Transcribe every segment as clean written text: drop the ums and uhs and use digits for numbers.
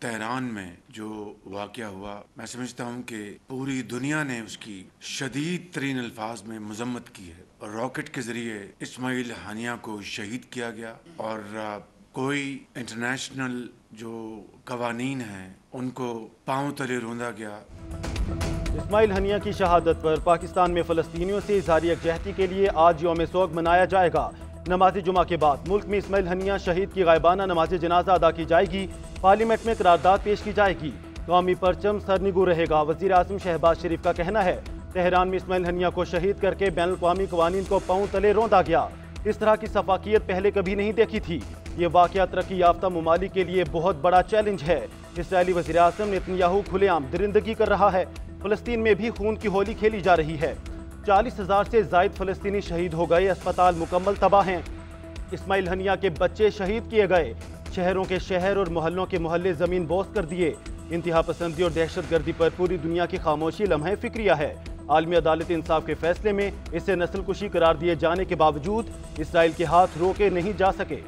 Tehran में जो वाक़या हुआ, मैं समझता हूँ कि पूरी दुनिया ने उसकी शदीद तरीन अल्फाज में मजम्मत की है। रॉकेट के ज़रिए इस्माइल हानिया को शहीद किया गया और कोई इंटरनेशनल जो कवानीन हैं उनको पाँव तले रौंदा गया। इस्माइल हनिया की शहादत पर पाकिस्तान में फ़लस्तीनियों से इज़हार यकजहती के लिए आज यौम सोग मनाया जाएगा। नमाज जुमा के बाद मुल्क में इस्माइल हनिया शहीद की गायबाना नमाज जनाजा अदा की जाएगी। पार्लियामेंट में करारदाद पेश की जाएगी। कौमी परचम सरनिगू रहेगा। वज़ीर आज़म शहबाज शरीफ का कहना है, तेहरान में इस्माइल हनिया को शहीद करके बैनुल अक़वामी क़वानीन को पाँव तले रौंदा गया। इस तरह की सफाकियत पहले कभी नहीं देखी थी। ये वाक़या तरक्की याफ्ता ममालिक के लिए बहुत बड़ा चैलेंज है। इसराइली वज़ीर आज़म नेतन्याहू खुलेआम दरिंदगी कर रहा है। फ़लस्तीन में भी खून की होली खेली जा रही है। 40,000 से ज़ायद फ़लस्तीनी शहीद हो गए। अस्पताल मुकम्मल तबाह हैं। इस्माइल हनिया के बच्चे शहीद किए गए। शहरों के शहर और मोहल्लों के मोहल्ले ज़मीन बोस कर दिए। इंतहा पसंदी और दहशत गर्दी पर पूरी दुनिया की खामोशी लम्हे फ़िक्रिया है। आलमी अदालत इंसाफ के फैसले में इसे नस्ल कुशी करार दिए जाने के बावजूद इसराइल के हाथ रोके नहीं जा सके।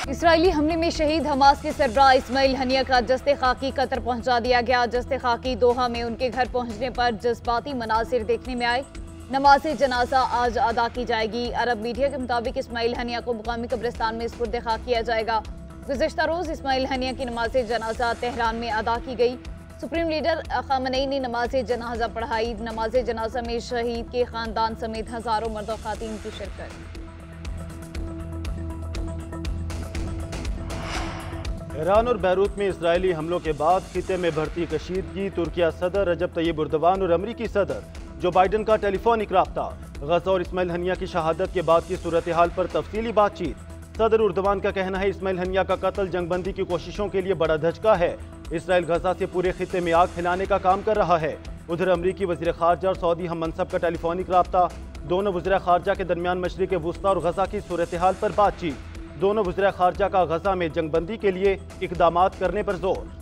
इसराइली हमले में शहीद हमास के सरबराह इस्माइल हनिया का जस्ते खाकी कतर पहुंचा दिया गया। जस्ते खाकी दोहा में उनके घर पहुंचने पर जज्बाती मनासिर देखने में आए। नमाज जनाजा आज अदा की जाएगी। अरब मीडिया के मुताबिक इस्माइल हनिया को मुकामी कब्रिस्तान में सुपुर्द खाक किया जाएगा। गुज़िश्ता रोज़ इस्माइल हनिया की नमाज जनाजा तेहरान में अदा की गई। सुप्रीम लीडर ख़ामनेई ने नमाज जनाजा पढ़ाई। नमाज जनाजा में शहीद के ख़ानदान समेत हज़ारों मर्द और ख़ातीन की शिरकत। ईरान और बैरूत में इसराइली हमलों के बाद खिते में बढ़ती कशीदगी। तुर्किया सदर रजब तैयब एर्दोगान और अमरीकी सदर जो बाइडन का टेलीफोनिक राब्ता। गजा और इस्माइल हनिया की शहादत के बाद की सूरत हाल पर तफसीली बातचीत। सदर एर्दोगान का कहना है, इस्माइल हनिया का कत्ल जंगबंदी की कोशिशों के लिए बड़ा धचका है। इसराइल गजा से पूरे खिते में आग फैलाने का काम कर रहा है। उधर अमरीकी वज़ीर ख़ारजा और सऊदी हम मनसब का टेलीफोनिक राब्ता। दोनों वज़ीर ख़ारजा के दरमियान मशरिक़ वुस्ता और गजा की सूरत हाल पर बातचीत। दोनों वज़ीर ख़ारजा का गजा में जंगबंदी के लिए इक़दामात करने पर जोर।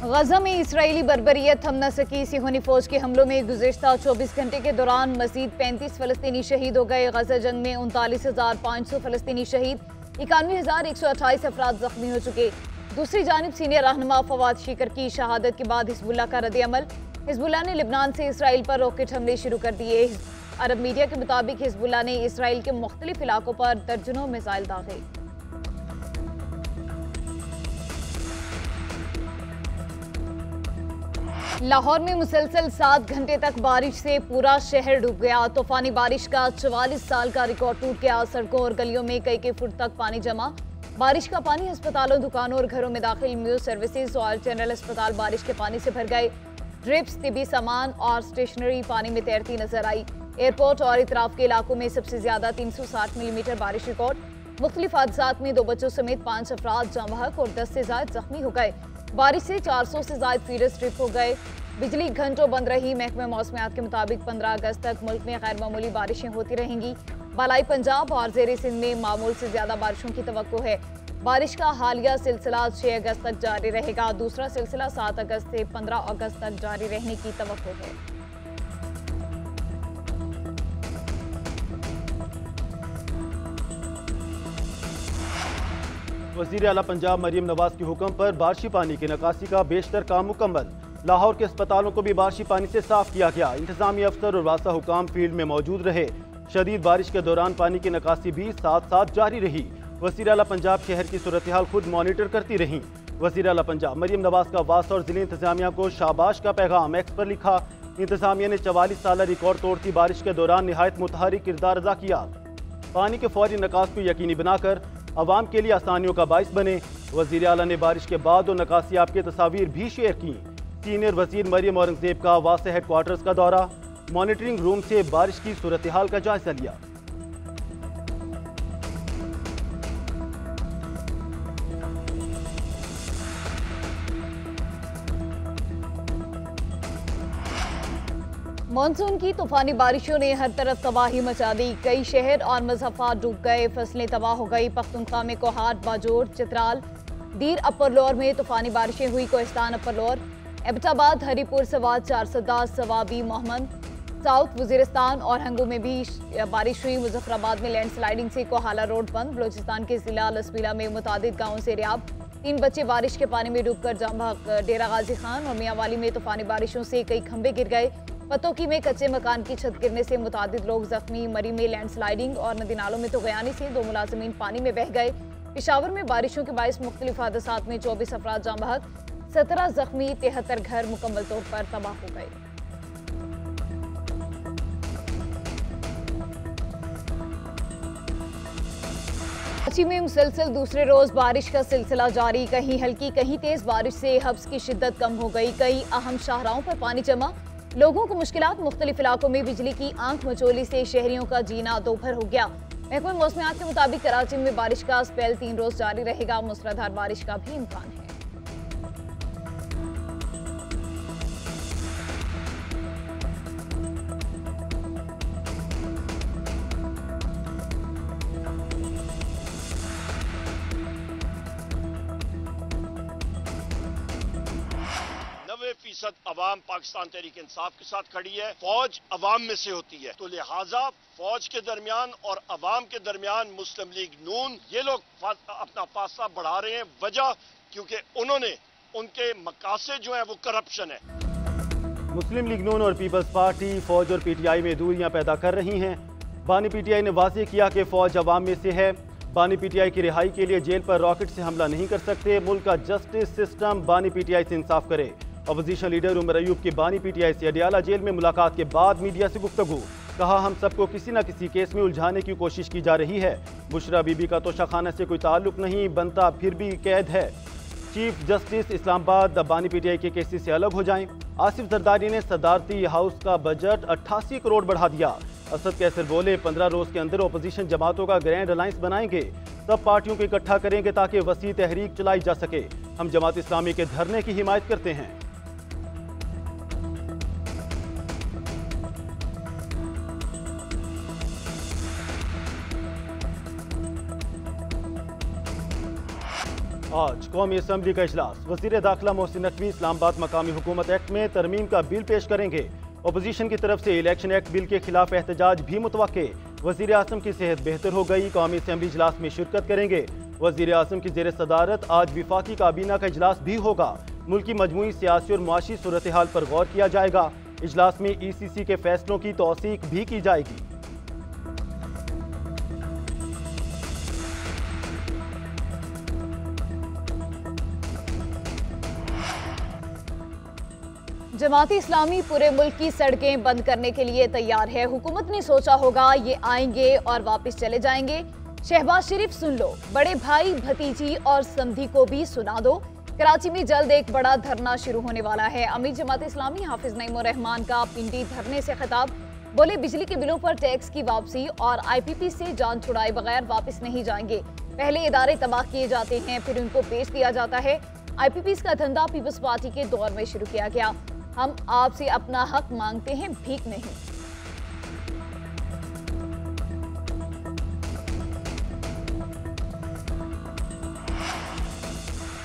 गजा में इसराइली बर्बरियत थम न सकी। सिहोनी फौज के हमलों में गुज़िश्ता 24 घंटे के दौरान मजीद 35 फ़लस्तीनी शहीद हो गए। गजा जंग में 39,500 फ़लस्तीनी शहीद, 91,128 अफराद जख्मी हो चुके। दूसरी जानिब सीनियर रहनुमा फवाद शिकर की शहादत के बाद हिज़्बुल्लाह का रद्द-ए-अमल। हिज़्बुल्लाह ने लिबनान से इसराइल पर रॉकेट हमले शुरू कर दिए। अरब मीडिया के मुताबिक हिज़्बुल्लाह ने इसराइल के मुख्तलिफ इलाकों पर दर्जनों मिसाइल दागे। लाहौर में मुसलसल 7 घंटे तक बारिश से पूरा शहर डूब गया। तूफानी बारिश का 44 साल का रिकॉर्ड टूट गया। सड़कों और गलियों में कई फुट तक पानी जमा। बारिश का पानी अस्पतालों, दुकानों और घरों में दाखिल। म्यूज सर्विसेज और जनरल अस्पताल बारिश के पानी से भर गए। ड्रिप्स, तिबी सामान और स्टेशनरी पानी में तैरती नजर आई। एयरपोर्ट और इतराफ के इलाकों में सबसे ज्यादा 360 मिलीमीटर बारिश रिकॉर्ड। मुख्तलिफ हादसात में 2 बच्चों समेत 5 अफराद जाँ बहक और 10 से ज्यादा जख्मी हो गए। बारिश से 400 से ज्यादा फीडर स्ट्रिप हो गए। बिजली घंटों बंद रही। महकमे मौसमियात के मुताबिक 15 अगस्त तक मुल्क में गैर मामूली बारिशें होती रहेंगी। बालाई पंजाब और ज़ेरे सिंध में मामूल से ज्यादा बारिशों की तवक्को है। बारिश का हालिया सिलसिला 6 अगस्त तक जारी रहेगा। दूसरा सिलसिला 7 अगस्त से 15 अगस्त तक जारी रहने की तवक्को है। वज़ीर आला पंजाब मरियम नवाज के हुक्म पर बारिशी पानी की निकासी का बेशतर काम मुकम्मल। लाहौर के अस्पतालों को भी बारिशी पानी से साफ किया गया। इंतजामी अफसर और वासा हुकाम फील्ड में मौजूद रहे। शदीद बारिश के दौरान पानी की निकासी भी साथ साथ जारी रही। वज़ीर आला पंजाब शहर की सूरत हाल खुद मॉनिटर करती रहीं। वज़ीर आला पंजाब मरियम नवाज का वासा और ज़िले इंतजामिया को शाबाश का पैगाम एक्स पर लिखा। इंतजामिया ने 44 साल रिकॉर्ड तोड़ती बारिश के दौरान निहायत मुतहरिक किरदार अदा किया। पानी के फौरी निकास को यकीनी बनाकर अवाम के लिए आसानियों का बाइस बने। वज़ीर आला ने बारिश के बाद और निकासियाब की तस्वीर भी शेयर की। सीनियर वज़ीर मरियम औरंगज़ेब का वासे हेडक्वार्टर्स का दौरा। मॉनिटरिंग रूम से बारिश की सूरत हाल का जायजा लिया। मानसून की तूफानी बारिशों ने हर तरफ तबाही मचा दी। कई शहर और मज़ाफ़ात डूब गए। फसलें तबाह हो गई। पख्तूनख्वा में कोहाट, बाजोर, चित्राल, दीर अपर लोअर में तूफानी बारिशें हुई। Kohistan, upper lower, Abbottabad, Haripur, Swat, Charsadda, Swabi, Mohammad, south Waziristan और हंगू में भी बारिश हुई। मुजफ्फराबाद में लैंडस्लाइडिंग से कोहाला रोड बंद। बलोचिस्तान के जिला लसबीला में मुतादिद गांवों से रियाब। 3 बच्चे बारिश के पानी में डूबकर जाम बहक। डेरा गाजी खान और मियांवाली में तूफानी बारिशों से कई खंभे गिर गए। पतोकी में कच्चे मकान की छत गिरने से मुतादिद लोग जख्मी। मरी में लैंडस्लाइडिंग और नदी नालों में तगयानी से 2 मुलाजिमीन पानी में बह गए। पेशावर में बारिशों के बायस मुख्तलिफ हादसात में 24 अफराद जाम बहक, 17 जख्मी, 73 घर मुकम्मल तौर पर तबाह हो गए। कराची में मुसलसल दूसरे रोज बारिश का सिलसिला जारी। कहीं हल्की कहीं तेज बारिश से हब्स की शिद्दत कम हो गई। कई अहम शाहराहों पर पानी जमा, लोगों को मुश्किलात। मुख्तलिफ इलाकों में बिजली की आंख मचोली से शहरियों का जीना दोपहर हो गया। महकमा मौसमियात के मुताबिक कराची में बारिश का स्पेल 3 रोज जारी रहेगा। मूसलाधार बारिश का भी इम्कान है। फीसद अवाम पाकिस्तान तहरीक इंसाफ के साथ खड़ी है। फौज अवाम में से होती है, तो लिहाजा फौज के दरमियान और अवाम के दरमियान मुस्लिम लीग नून ये लोग अपना फासला बढ़ा रहे हैं। वजह क्योंकि उन्होंने उनके मकासद जो है वो करप्शन है। मुस्लिम लीग नून और पीपल्स पार्टी फौज और पीटीआई में दूरियां पैदा कर रही हैं। बानी पीटीआई ने वाज़ेह किया कि फौज अवाम में से है। बानी पीटीआई की रिहाई के लिए जेल पर रॉकेट से हमला नहीं कर सकते। मुल्क का जस्टिस सिस्टम बानी पीटीआई से इंसाफ करे। अपोजिशन लीडर उमर अयूब की बानी पीटीआई से अडियाला जेल में मुलाकात के बाद मीडिया से गुफ्तगू। कहा, हम सबको किसी न किसी केस में उलझाने की कोशिश की जा रही है। बुशरा बीबी का तोशाखाना से कोई ताल्लुक नहीं, बनता फिर भी कैद है। चीफ जस्टिस इस्लामाबाद बानी पीटीआई के केसेस से अलग हो जाएं। आसिफ जरदारी ने सदारती हाउस का बजट 88 करोड़ बढ़ा दिया। असद कैसर बोले, 15 रोज के अंदर अपोजिशन जमातों का ग्रैंड अलायंस बनाएंगे। सब पार्टियों को इकट्ठा करेंगे ताकि वसी तहरीक चलाई जा सके। हम जमात इस्लामी के धरने की हिमायत करते हैं। आज कौमी असम्बली का इजलास। वज़ीर दाखिला मोहसिन नकवी इस्लामाबाद मकामी हुकूमत एक्ट में तरमीम का बिल पेश करेंगे। अपोजिशन की तरफ से इलेक्शन एक्ट बिल के खिलाफ एहतजाज भी मुतवक्के। वज़ीर आज़म की सेहत बेहतर हो गई, कौमी असम्बली इजलास में शिरकत करेंगे। वज़ीर आज़म की ज़ेर सदारत आज विफाकी काबीना का इजलास भी होगा। मुल्क की मजमूई सियासी और मुआशी सूरत हाल पर गौर किया जाएगा। इजलास में ECC के फैसलों की तौसीक भी की जाएगी। जमात इस्लामी पूरे मुल्क की सड़कें बंद करने के लिए तैयार है। हुकूमत ने सोचा होगा ये आएंगे और वापस चले जाएंगे। शहबाज शरीफ सुन लो, बड़े भाई, भतीजी और समधी को भी सुना दो। कराची में जल्द एक बड़ा धरना शुरू होने वाला है। अमीर जमात इस्लामी हाफिज नईम उर रहमान का पिंडी धरने से खिताब। बोले, बिजली के बिलों पर टैक्स की वापसी और IPP से जान छुड़ाए बगैर वापस नहीं जाएंगे। पहले इदारे तबाह किए जाते हैं, फिर उनको बेच दिया जाता है। IPPs का धंधा पीपल्स पार्टी के दौर में शुरू किया गया। हम आपसे अपना हक मांगते हैं, भीख नहीं।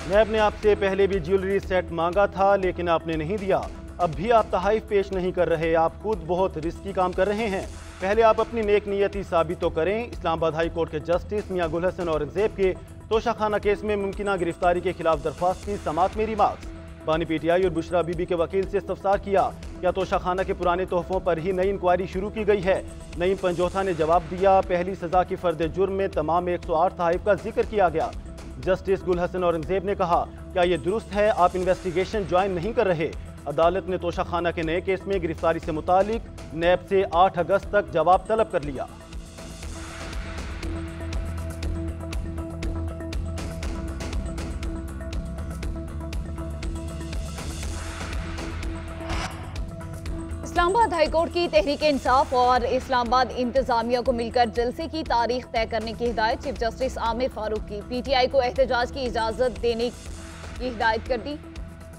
नैब ने आपसे पहले भी ज्वेलरी सेट मांगा था, लेकिन आपने नहीं दिया। अब भी आप तहाइफ पेश नहीं कर रहे। आप खुद बहुत रिस्की काम कर रहे हैं। पहले आप अपनी नेक नियति साबित तो करें। इस्लामाबाद हाई कोर्ट के जस्टिस मियां गुल हसन औरंगजेब के तोशाखाना केस में मुमकिना गिरफ्तारी के खिलाफ दरख्वास्त की समाअत में रिमार्क्स। बानी पीटीआई और बुशरा बीबी के वकील से इस्तफसार किया, क्या तोशाखाना के पुराने तोहफों पर ही नई इंक्वायरी शुरू की गई है? नईम पंजोथा ने जवाब दिया, पहली सजा की फर्द जुर्म में तमाम 108 तहाइफ का जिक्र किया गया। जस्टिस गुल हसन औरंगजेब ने कहा, क्या यह दुरुस्त है आप इन्वेस्टिगेशन ज्वाइन नहीं कर रहे? अदालत ने तोशाखाना के नए केस में गिरफ्तारी से मुतालिक नैब से 8 अगस्त तक जवाब तलब कर लिया। इस्लामाबाद हाईकोर्ट की तहरीक इंसाफ और इस्लामाबाद इंतजामिया को मिलकर जलसे की तारीख तय करने की हिदायत चीफ जस्टिस आमिर फारूक की। PTI को एहतजाज की इजाजत देने की हिदायत कर दी।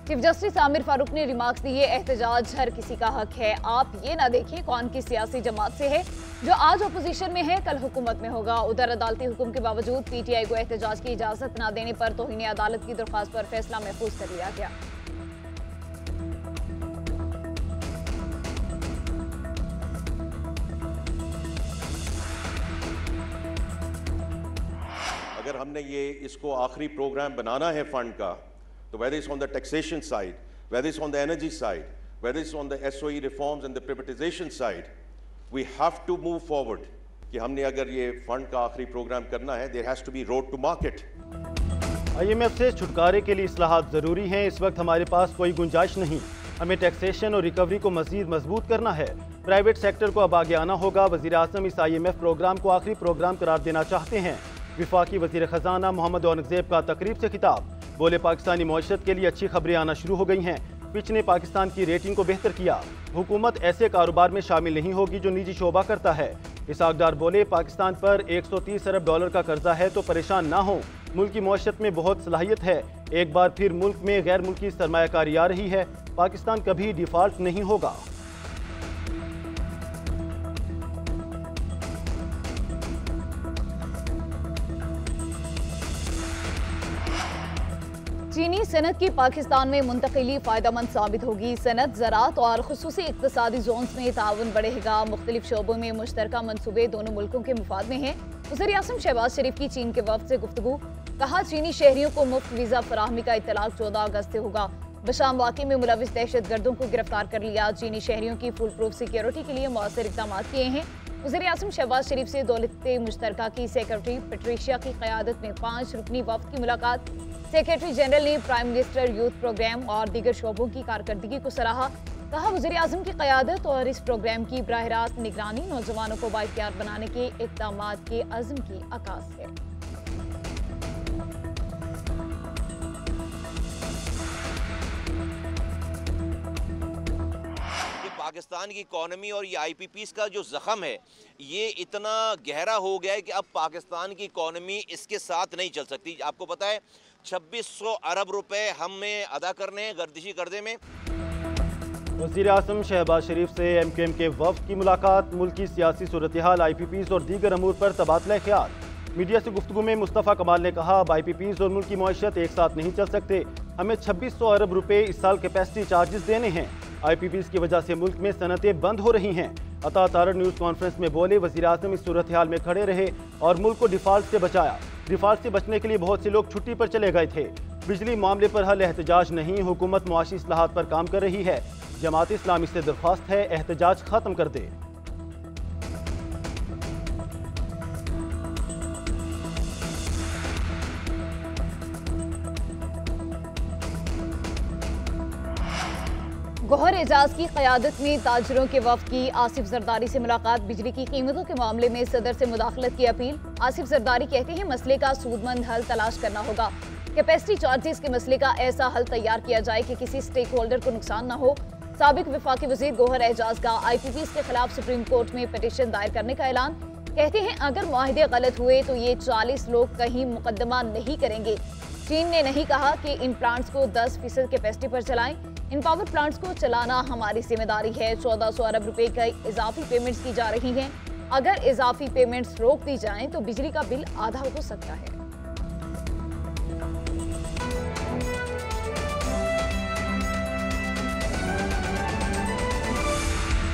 चीफ जस्टिस आमिर फारूक ने रिमार्क्स दिए, एहतजाज हर किसी का हक है। आप ये ना देखिए कौन की सियासी जमात से है। जो आज अपोजिशन में है कल हुकूमत में होगा। उधर अदालती हुक्म के बावजूद PTI को एहतजाज की इजाजत न देने पर तौहीन अदालत की दरख्वास्त पर फैसला महफूज कर लिया गया। अगर हमने ये इसको आखिरी प्रोग्राम बनाना है फंड का, तो whether it's on the taxation side, whether it's on the energy side, whether it's on the SOE reforms and the privatization side, we have to move forward. कि हमने अगर ये फंड का आखिरी प्रोग्राम करना है, there has to be road to market. IMF से छुटकारे के लिए इस्लाहात ज़रूरी हैं। इस वक्त हमारे पास कोई गुंजाइश नहीं। हमें टैक्सेशन और रिकवरी को मज़ीद मजबूत करना है। प्राइवेट सेक्टर को अब आगे आना होगा। वज़ीर आज़म इस IMF प्रोग्राम को आखिरी प्रोग्राम करार देना चाहते हैं। विफाकी वज़ीर ख़जाना मोहम्मद औरंगज़ेब का तकरीब से खिताब। बोले, पाकिस्तानी मईशत के लिए अच्छी खबरें आना शुरू हो गई हैं। फिच ने पाकिस्तान की रेटिंग को बेहतर किया। हुकूमत ऐसे कारोबार में शामिल नहीं होगी जो निजी शोबा करता है। इसहाक डार बोले, पाकिस्तान पर 130 अरब डॉलर का कर्जा है तो परेशान ना हो। मुल्क की मईशत में बहुत सलाहियत है। एक बार फिर मुल्क में गैर मुल्की सरमायाकारी आ रही है। पाकिस्तान कभी डिफॉल्ट नहीं होगा। चीनी सनत की पाकिस्तान में मुंतकिली फायदेमंद साबित होगी। सनत, ज़राअत और खुसूसी इक़्तिसादी जोन्स में ताउन बढ़ेगा। मुख्तलिफ शोबों में मुश्तरका मनसूबे दोनों मुल्कों के मुफाद में हैं। वज़ीर आज़म शहबाज शरीफ की चीन के वफ़द से गुफ्तगू। कहा, चीनी शहरियों को मुफ्त वीज़ा फराहमी का इत्तलाक 14 अगस्त से होगा। बशाम वाक़े में मुलविस दहशत गर्दों को गिरफ्तार कर लिया। चीनी शहरियों की फुल प्रूफ सिक्योरिटी के लिए मौसर इक़दाम किए हैं। वज़ीर आज़म शहबाज शरीफ से दौलत मुश्तरका की सेक्रेटरी पेट्रिशिया की क़यादत में 5 रुकनी वफ़द की मुलाकात। सेक्रेटरी जनरल ने प्राइम मिनिस्टर यूथ प्रोग्राम और दीगर शोबों की कारकर्दगी को सराहा। कहा, वज़ीर आज़म की क़यादत और इस प्रोग्राम की बराह रास्त निगरानी नौजवानों को बाइख्तियार बनाने के इक़दाम के अज़्म की अक्कास है। पाकिस्तान की इकॉनमी और ये IPPs का जो ज़ख़म है, ये इतना गहरा हो गया है कि अब पाकिस्तान की इकॉनमी इसके साथ नहीं चल सकती। आपको पता है 2600 अरब रुपए हमें अदा करने हैं गर्दिशी कर्जे में। वज़ीर आज़म शहबाज शरीफ से MQM के वफ़द की मुलाकात। मुल्क की सियासी सूरत हाल, IPPs और दीगर अमूर पर तबादला ख्याल। मीडिया से गुफ्तगू में मुस्तफ़ा कमाल ने कहा, अब IPPs और मुल्क की मईशत एक साथ नहीं चल सकते। हमें 2600 अरब रुपए इस साल कैपेसिटी चार्जेस देने हैं। IPPs की वजह से मुल्क में सनतें बंद हो रही हैं। अता तारड़ न्यूज़ कॉन्फ्रेंस में बोले, वज़ीर आज़म इस सूरत हाल में खड़े रहे और मुल्क को डिफ़ॉल्ट से बचाया। डिफ़ॉल्ट से बचने के लिए बहुत से लोग छुट्टी पर चले गए थे। बिजली मामले पर हल एहतजाज नहीं, हुकूमत मुआशी इस्लाहात पर काम कर रही है। जमात इस्लामी से दरख्वास्त है, एहतजाज खत्म कर दे। गौहर एजाज की क़यादत में ताजरों के वफ़द की आसिफ जरदारी से मुलाकात। बिजली की कीमतों के मामले में सदर से मुदाखलत की अपील। आसिफ जरदारी कहते हैं, मसले का सूदमंद हल तलाश करना होगा। कैपेसिटी चार्जेस के मसले का ऐसा हल तैयार किया जाए कि किसी स्टेक होल्डर को नुकसान न हो। साबिक वफाकी वज़ीर गौहर एजाज का IPPs के खिलाफ सुप्रीम कोर्ट में पिटीशन दायर करने का ऐलान। कहते हैं, अगर मुआहदे गलत हुए तो ये 40 लोग कहीं मुकदमा नहीं करेंगे। चीन ने नहीं कहा कि इन प्लांट्स को 10% कैपेसिटी पर चलाएं। इन पावर प्लांट्स को चलाना हमारी जिम्मेदारी है। 1400 अरब रुपए की इजाफी पेमेंट्स की जा रही हैं। अगर इजाफी पेमेंट्स रोक दी जाएं तो बिजली का बिल आधा हो सकता है।